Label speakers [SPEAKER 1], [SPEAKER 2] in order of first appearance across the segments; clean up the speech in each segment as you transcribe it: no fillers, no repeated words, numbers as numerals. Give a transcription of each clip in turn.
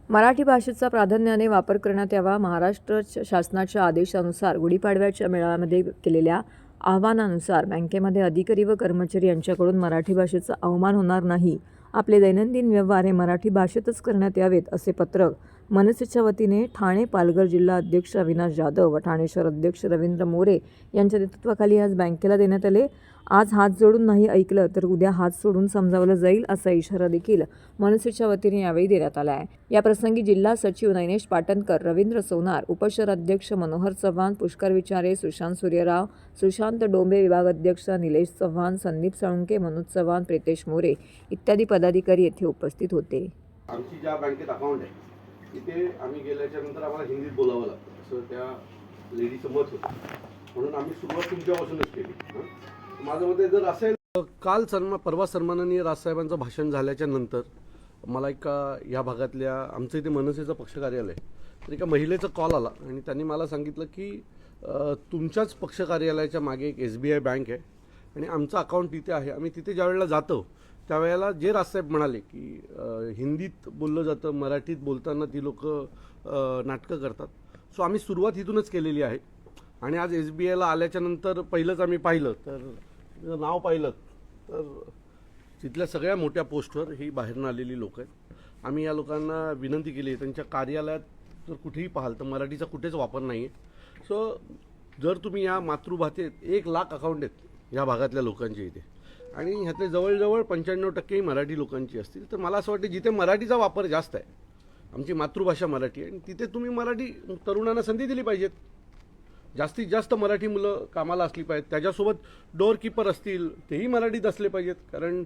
[SPEAKER 1] मराठी भाषेचा प्राधान्याने वापर करण्यात यावा. महाराष्ट्र शासनाच्या आदेशानुसार गुढीपाडव्याच्या मेळाव्यामध्ये केलेल्या आवाहनानुसार बँकेमध्ये अधिकारी व कर्मचारी यांच्याकडून मराठी भाषेचा अवमान होणार नाही, आपले दैनंदिन व्यवहार हे मराठी भाषेतच करण्यात यावेत, असे पत्रक मनसेच्या वतीने ठाणे पालघर जिल्हा अध्यक्ष अविनाश जाधव व ठाणे शहर अध्यक्ष रवींद्र मोरे यांच्या नेतृत्वाखाली आज बँकेला देण्यात आले. आज हात जोडून नाही ऐकलं तर उद्या हात सोडून समजावलं जाईल, असा इशारा देखील मनसेच्या वतीने यावेळी देण्यात आला आहे. या प्रसंगी जिल्हा सचिव नैनेश पाटणकर, रवींद्र सोनार, उपशहर अध्यक्ष मनोहर चव्हाण, पुष्कर विचारे, सुशांत सूर्यराव, सुशांत डोंबे, विभाग अध्यक्ष निलेश चव्हाण, संदीप साळुंके, मनोज चव्हाण, प्रितेश मोरे इत्यादी पदाधिकारी येथे उपस्थित होते.
[SPEAKER 2] आमची ज्या बँकेत अकाउंट आहे तिथे आम्ही गेल्याच्या नंतर आम्हाला हिंदीत बोलावं लागतं, असं त्या लेडीचं मत होतं. म्हणून आम्ही सुरुवात तुमच्यापासूनच केली. माझं मत जर असेल,
[SPEAKER 3] काल परवा सन्माननीय राजसाहेबांचं भाषण झाल्याच्या नंतर मला या भागातल्या आमचं इथे मनसेचं पक्ष कार्यालय तर एका महिलेचा कॉल आला आणि त्यांनी मला सांगितलं की तुमच्याच पक्ष कार्यालयाच्या मागे एक SBI बँक आहे आणि आमचं अकाउंट तिथे आहे. आम्ही तिथे ज्या वेळेला जातो त्यावेळेला जे राजसाहेब म्हणाले की हिंदीत बोललं जातं, मराठीत बोलताना ती लोक नाटकं करतात. सो आम्ही सुरुवात इथूनच केलेली आहे आणि आज SBIला आल्याच्या नंतर पहिलंच आम्ही पाहिलं तर नाव पाहिलं तर तिथल्या सगळ्या मोठ्या पोस्टवर ही बाहेरनं आलेली लोक आहेत. आम्ही या लोकांना विनंती केली आहे, त्यांच्या कार्यालयात जर कुठेही पाहाल तर मराठीचा कुठेच वापर नाही आहे. सो जर तुम्ही या मातृभाषेत 1 लाख अकाउंट आहेत या भागातल्या लोकांचे इथे आणि ह्यातले जवळजवळ 95% मराठी लोकांची असतील, तर मला असं वाटतं जिथे मराठीचा वापर जास्त आहे, आमची मातृभाषा मराठी आहे, आणि तिथे तुम्ही मराठी तरुणांना संधी दिली पाहिजेत. जास्तीत जास्त मराठी मुलं कामाला असली पाहिजेत. त्याच्यासोबत डोअर कीपर असतील तेही मराठीत असले पाहिजेत, कारण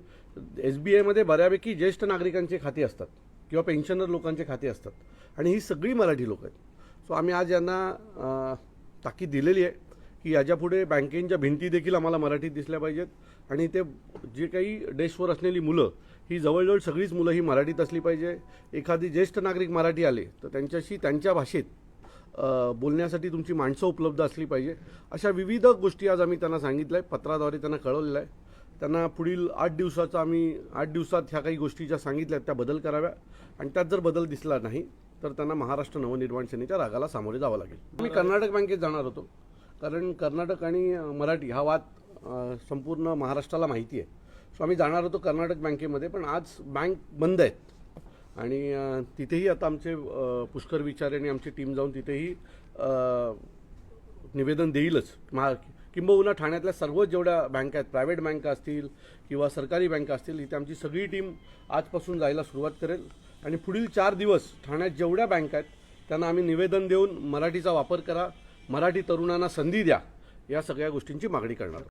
[SPEAKER 3] SBIमध्ये बऱ्यापैकी ज्येष्ठ नागरिकांचे खाते असतात किंवा पेन्शनर लोकांचे खाते असतात आणि ही सगळी मराठी लोक आहेत. सो आम्ही आज यांना ताकीद दिलेली आहे की याच्यापुढे बँकेच्या भिंती देखील आम्हाला मराठीत दिसल्या पाहिजेत आणि ते जे काही डेस्कवर असलेली मुलं ही जवळजवळ सगळीच मुलं ही मराठीत असली पाहिजे. एखादी ज्येष्ठ नागरिक मराठी आले तर त्यांच्याशी त्यांच्या भाषेत बोलण्यासाठी तुमची माणसं उपलब्ध असली पाहिजे. अशा विविध गोष्टी आज आम्ही त्यांना सांगितलं आहे, पत्राद्वारे त्यांना कळवलेलं आहे. त्यांना पुढील 8 दिवसात ह्या काही गोष्टी ज्या सांगितल्या त्या बदल कराव्या आणि त्यात जर बदल दिसला नाही तर त्यांना महाराष्ट्र नवनिर्माण सेनेच्या रागाला सामोरे जावं लागेल. मी कर्नाटक बँकेत जाणार होतो कारण कर्नाटक आणि मराठी हा वाद संपूर्ण महाराष्ट्राला माहिती आहे. सो आम्ही जाणार होतो कर्नाटक बँकेमध्ये, पण आज बँक बंद आहेत आणि तिथेही आता आमचे पुष्कर विचारे आणि आमची टीम जाऊन तिथेही निवेदन देईलच. किंबहुना ठाण्यातल्या सर्व जेवढ्या बँका आहेत, प्रायव्हेट बँका असतील किंवा सरकारी बँका असतील, इथे आमची सगळी टीम आजपासून जायला सुरुवात करेल आणि पुढील 4 दिवस ठाण्यात जेवढ्या बँका आहेत त्यांना आम्ही निवेदन देऊन मराठीचा वापर करा, मराठी तरुणांना संधी द्या, या सगळ्या गोष्टींची मागणी करणार.